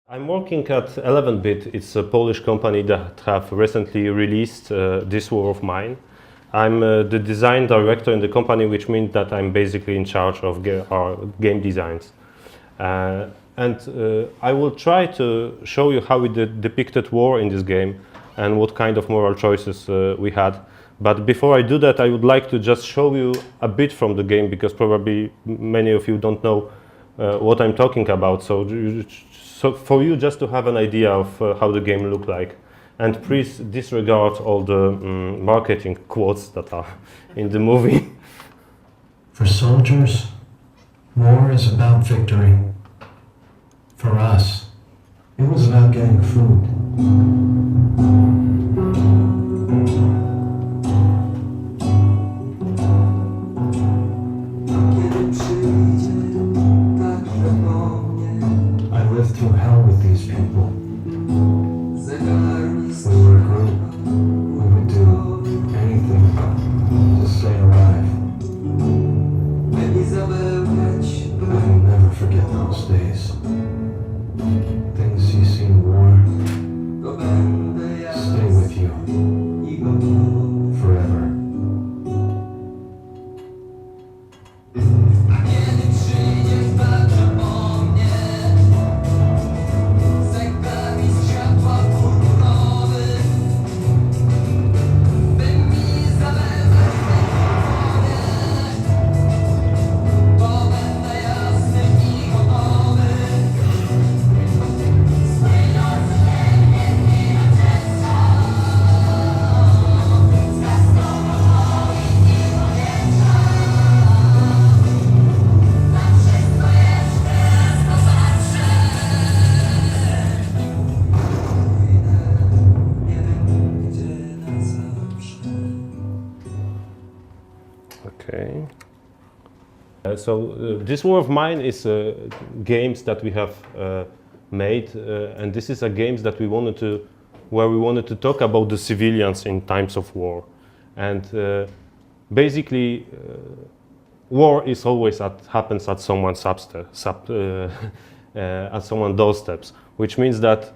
I'm working at 11-bit. It's a Polish company that have recently released This War of Mine. I'm the design director in the company, which means that I'm basically in charge of our game designs. I will try to show you how we depicted war in this game and what kind of moral choices we had. But before I do that, I would like to just show you a bit from the game, because probably many of you don't know what I'm talking about. So for you just to have an idea of how the game looked like. And please disregard all the marketing quotes that are in the movie. For soldiers, war is about victory. For us, it was about getting food. I lived through hell with these people. We were a group. We would do anything to stay alive. I will never forget those days. Things you see in war stay with you forever. Okay. This War of Mine is games that we have made, and this is a games that where we wanted to talk about the civilians in times of war, and basically, war is always happens at someone's at someone's doorsteps, which means that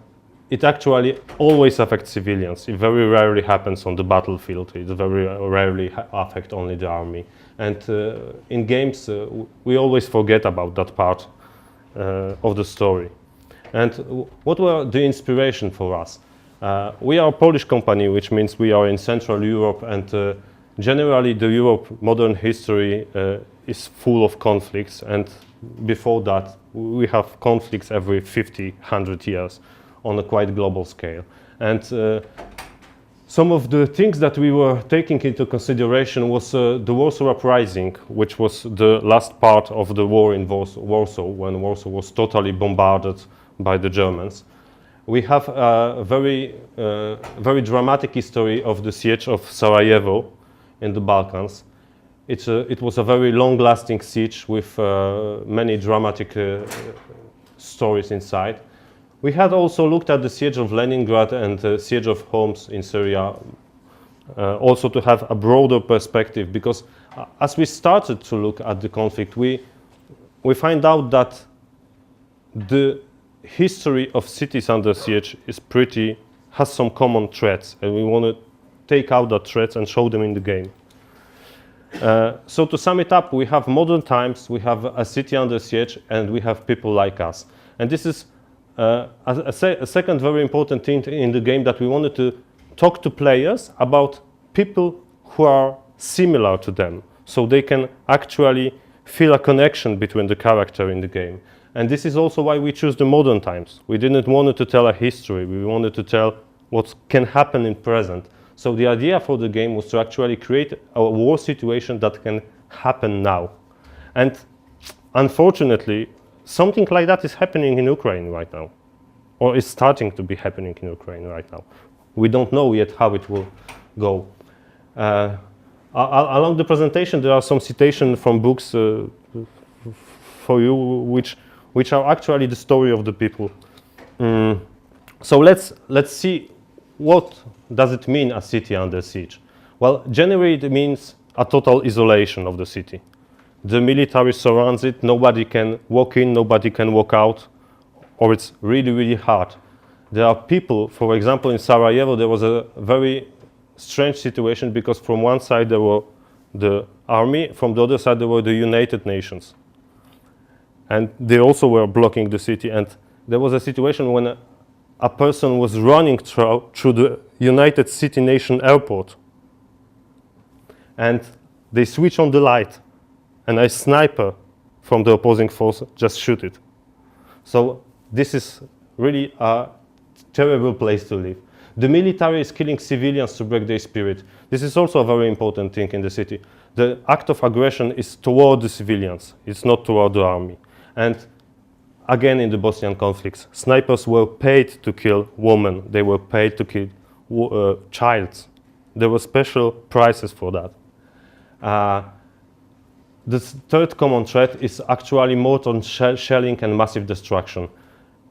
it actually always affects civilians. It very rarely happens on the battlefield. It very rarely affects only the army. And in games, we always forget about that part of the story. And what were the inspiration for us? We are a Polish company, which means we are in Central Europe, and generally the Europe modern history is full of conflicts. And before that, we have conflicts every 50, 100 years on a quite global scale. And some of the things that we were taking into consideration was the Warsaw Uprising, which was the last part of the war in Warsaw, when Warsaw was totally bombarded by the Germans. We have a very dramatic history of the siege of Sarajevo in the Balkans. It was a very long-lasting siege with many dramatic stories inside. We had also looked at the siege of Leningrad and the siege of Homs in Syria, also to have a broader perspective, because as we started to look at the conflict, we find out that the history of cities under siege has some common threads, and we want to take out the threads and show them in the game. So to sum it up, we have modern times, we have a city under siege, and we have people like us. And this is a second very important thing in the game, that we wanted to talk to players about people who are similar to them, so they can actually feel a connection between the character in the game. And this is also why we choose the modern times. We didn't want to tell a history, we wanted to tell what can happen in present. So the idea for the game was to actually create a war situation that can happen now. And unfortunately, something like that is happening in Ukraine right now, or is starting to be happening in Ukraine right now. We don't know yet how it will go. Along the presentation, there are some citations from books for you, which are actually the story of the people. So let's see, what does it mean, a city under siege? Well, generally it means a total isolation of the city. The military surrounds it, nobody can walk in, nobody can walk out. or it's really, really hard. There are people, for example, in Sarajevo, there was a very strange situation because from one side there were the army, from the other side there were the United Nations. And they also were blocking the city. And there was a situation when a person was running through the United City Nation airport. And they switch on the light, and a sniper from the opposing force just shoot it. So this is really a terrible place to live. The military is killing civilians to break their spirit. This is also a very important thing in the city. The act of aggression is toward the civilians. It's not toward the army. And again, in the Bosnian conflicts, snipers were paid to kill women. They were paid to kill childs. There were special prices for that. The third common threat is actually modern shelling and massive destruction.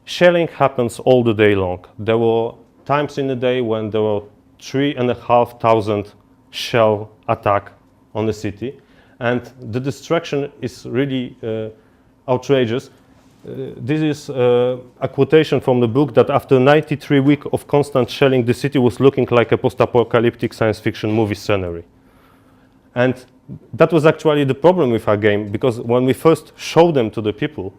Shelling happens all the day long. There were times in the day when there were 3,500 shell attack on the city, and the destruction is really outrageous. This is a quotation from the book that after 93 weeks of constant shelling, the city was looking like a post-apocalyptic science fiction movie scenery. And that was actually the problem with our game, because when we first showed them to the people,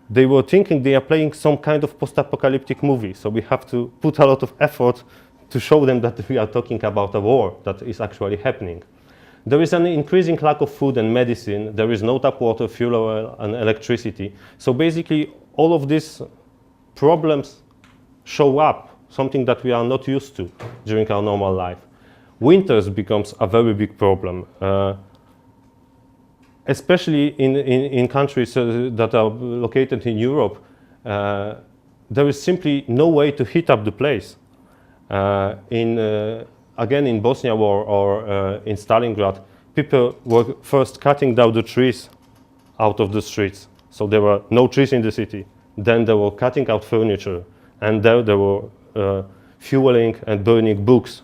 they were thinking they are playing some kind of post-apocalyptic movie. So we have to put a lot of effort to show them that we are talking about a war that is actually happening. There is an increasing lack of food and medicine. There is no tap water, fuel oil, and electricity. So basically, all of these problems show up, something that we are not used to during our normal life. Winters becomes a very big problem. Especially in countries that are located in Europe, there is simply no way to heat up the place. Again, in Bosnia or in Stalingrad, people were first cutting down the trees out of the streets. So there were no trees in the city. Then they were cutting out furniture. And there they were fueling and burning books.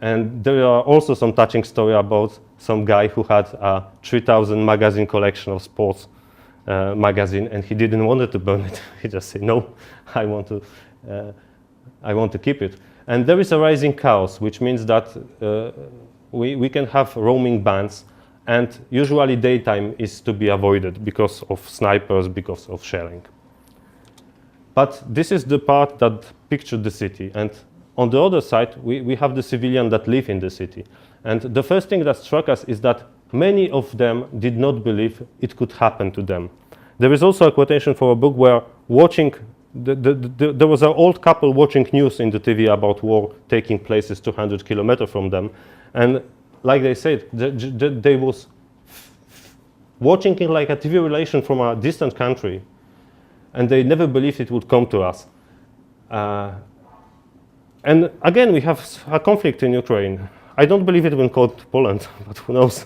And there are also some touching stories about some guy who had a 3,000 magazine collection of sports magazine, and he didn't want to burn it. He just said, no, I want to keep it. And there is a rising chaos, which means that we can have roaming bands, and usually daytime is to be avoided because of snipers, because of shelling. But this is the part that pictured the city. And on the other side, we have the civilians that live in the city. And the first thing that struck us is that many of them did not believe it could happen to them. There is also a quotation for a book where there was an old couple watching news in the TV about war taking place 200 kilometers from them. And like they said, they was watching it like a TV relation from a distant country. And they never believed it would come to us. And again, we have a conflict in Ukraine. I don't believe it will come to Poland, but who knows?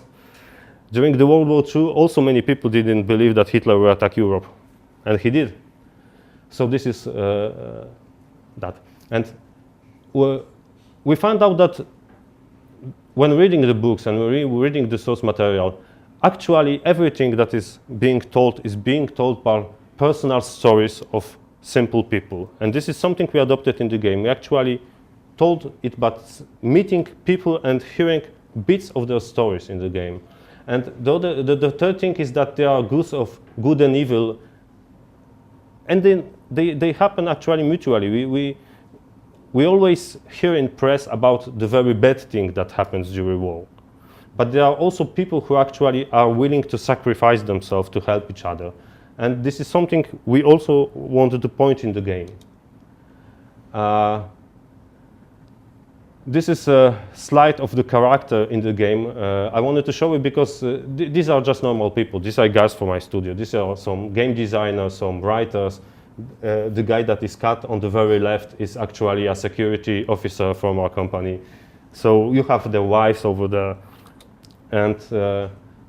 During the World War II, also many people didn't believe that Hitler would attack Europe, and he did. So this is that. And we found out that when reading the books and reading the source material, actually everything that is being told by personal stories of simple people. And this is something we adopted in the game. We actually told it by meeting people and hearing bits of their stories in the game. And the third thing is that there are groups of good and evil, and then they happen actually mutually. We always hear in press about the very bad thing that happens during war. But there are also people who actually are willing to sacrifice themselves to help each other. And this is something we also wanted to point in the game. This is a slide of the character in the game. I wanted to show it because these are just normal people. These are guys from my studio. These are some game designers, some writers. The guy that is cut on the very left is actually a security officer from our company. So you have their wives over there. And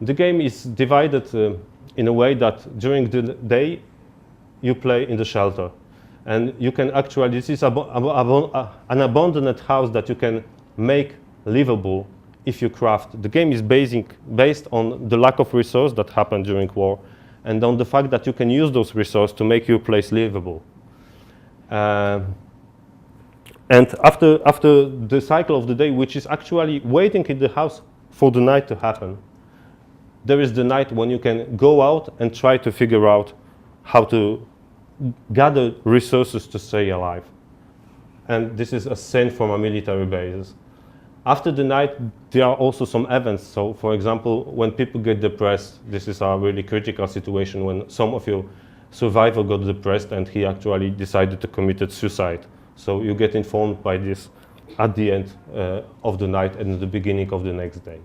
the game is divided in a way that during the day you play in the shelter. And you can actually, this is an abandoned house that you can make livable if you craft. The game is based on the lack of resource that happened during war, and on the fact that you can use those resources to make your place livable. And after the cycle of the day, which is actually waiting in the house for the night to happen, there is the night when you can go out and try to figure out how to gather resources to stay alive. And this is a scene from a military base. After the night, there are also some events. So, for example, when people get depressed, this is a really critical situation when some of your survivor got depressed and he actually decided to commit suicide. So you get informed by this at the end of the night and the beginning of the next day.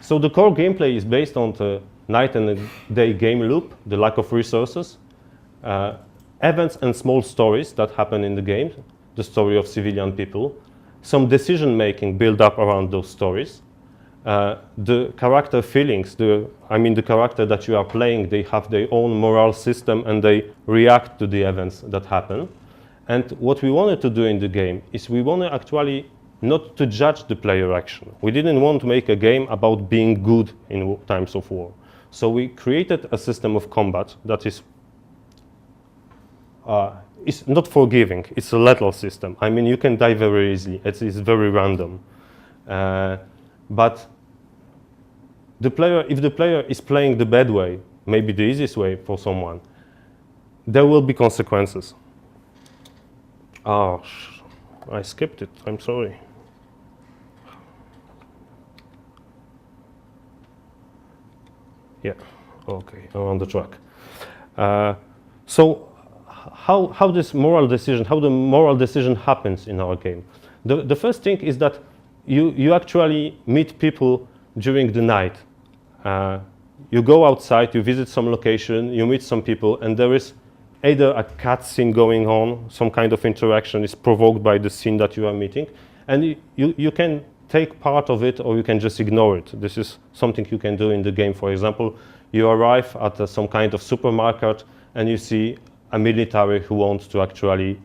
So the core gameplay is based on the night and day game loop, the lack of resources, events and small stories that happen in the game, the story of civilian people, some decision making build up around those stories, the character feelings, the character that you are playing, they have their own moral system and they react to the events that happen. And what we wanted to do in the game is we wanted actually not to judge the player action. We didn't want to make a game about being good in times of war. So we created a system of combat that is not forgiving, it's a lethal system. I mean, you can die very easily, it's very random. But if the player is playing the bad way, maybe the easiest way for someone, there will be consequences. Oh, I skipped it, I'm sorry. Yeah, okay, I'm on the track. So how the moral decision happens in our game? The first thing is that you actually meet people during the night. You go outside, you visit some location, you meet some people, and there is either a cutscene going on, some kind of interaction is provoked by the scene that you are meeting, and you can take part of it or you can just ignore it. This is something you can do in the game. For example, you arrive at some kind of supermarket and you see a military who wants to actually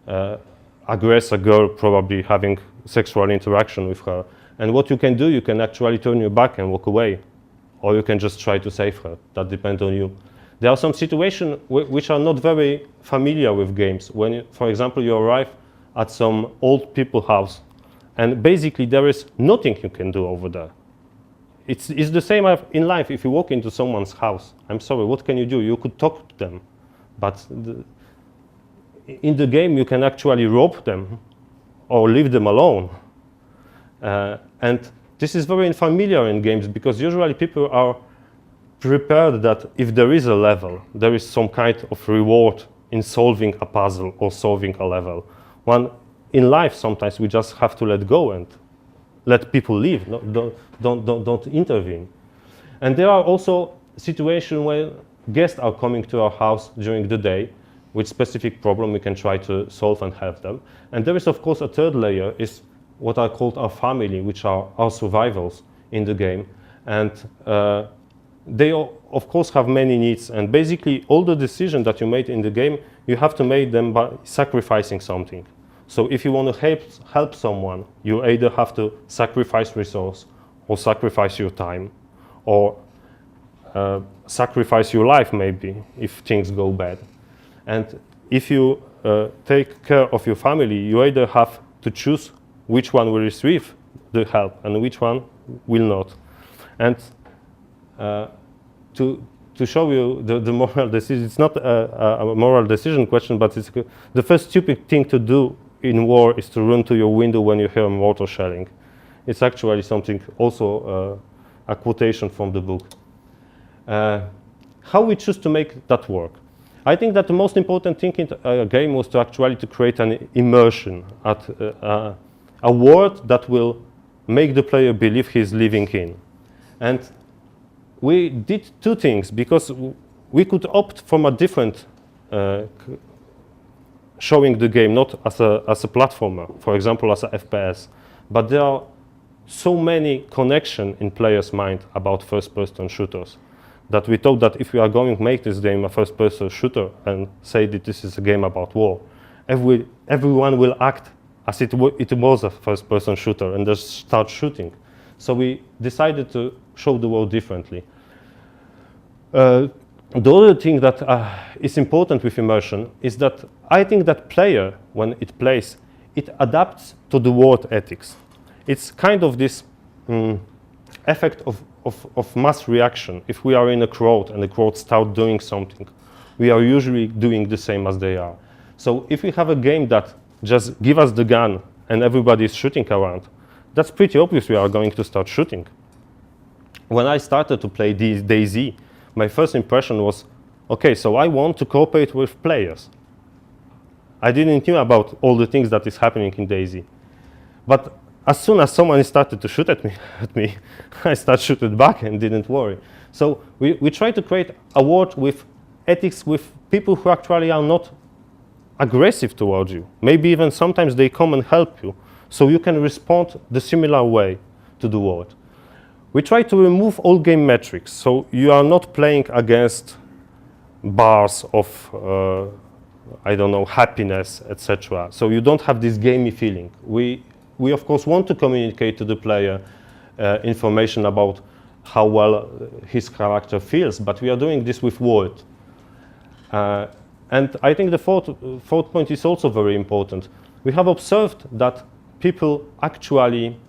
aggress a girl, probably having sexual interaction with her. And what you can do, you can actually turn your back and walk away, or you can just try to save her. That depends on you. There are some situations which are not very familiar with games. When, for example, you arrive at some old people's house, and basically there is nothing you can do over there. It's the same in life. If you walk into someone's house, I'm sorry, what can you do? You could talk to them, but in the game you can actually rob them or leave them alone. And this is very unfamiliar in games because usually people are prepared that if there is a level, there is some kind of reward in solving a puzzle or solving a level. In life, sometimes we just have to let go and let people live. No, don't intervene. And there are also situations where guests are coming to our house during the day with specific problem we can try to solve and help them. And there is, of course, a third layer, is what are called our family, which are our survivors in the game. And they, of course, have many needs. And basically, all the decisions that you made in the game, you have to make them by sacrificing something. So if you want to help someone, you either have to sacrifice resource or sacrifice your time or sacrifice your life maybe if things go bad. And if you take care of your family, you either have to choose which one will receive the help and which one will not. And to show you the moral decision, it's not a moral decision question, but it's the first stupid thing to do in war is to run to your window when you hear mortar shelling. It's actually something, also a quotation from the book. How we choose to make that work? I think that the most important thing in a game was to actually to create an immersion at a world that will make the player believe he's living in. And we did two things, because we could opt from a different showing the game, not as a platformer, for example, as a FPS. But there are so many connections in players' mind about first-person shooters that we thought that if we are going to make this game a first-person shooter and say that this is a game about war, everyone will act as it was a first-person shooter and just start shooting. So we decided to show the world differently. The other thing that is important with immersion is that I think that player, when it plays, it adapts to the world ethics. It's kind of this effect of mass reaction. If we are in a crowd and the crowd start doing something, we are usually doing the same as they are. So if we have a game that just give us the gun and everybody is shooting around, that's pretty obvious we are going to start shooting. When I started to play DayZ, my first impression was, okay, so I want to cooperate with players. I didn't know about all the things that is happening in DayZ. But as soon as someone started to shoot at me, I started shooting back and didn't worry. So we try to create a world with ethics, with people who actually are not aggressive towards you. Maybe even sometimes they come and help you, so you can respond the similar way to the world. We try to remove all game metrics, so you are not playing against bars of, I don't know, happiness, etc. So you don't have this gamey feeling. We of course want to communicate to the player information about how well his character feels, but we are doing this with word. And I think the fourth point is also very important. We have observed that people actually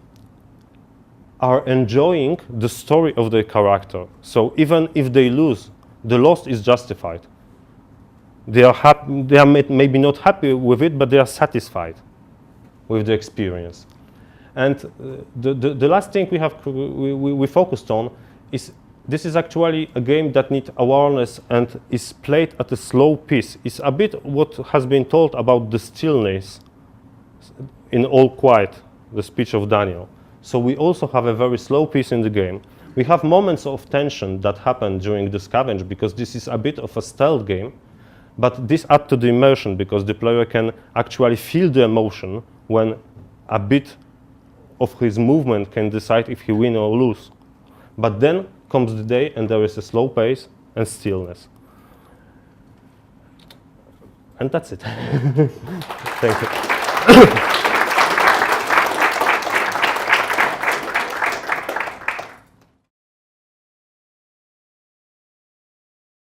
are enjoying the story of their character. So even if they lose, the loss is justified. They are maybe not happy with it, but they are satisfied with the experience. And the last thing we focused on is this is actually a game that needs awareness and is played at a slow pace. It's a bit what has been told about the stillness in All Quiet, the speech of Daniel. So we also have a very slow pace in the game. We have moments of tension that happen during the scavenge because this is a bit of a stealth game, but this adds to the immersion because the player can actually feel the emotion when a bit of his movement can decide if he win or lose. But then comes the day and there is a slow pace and stillness. And that's it. Thank you.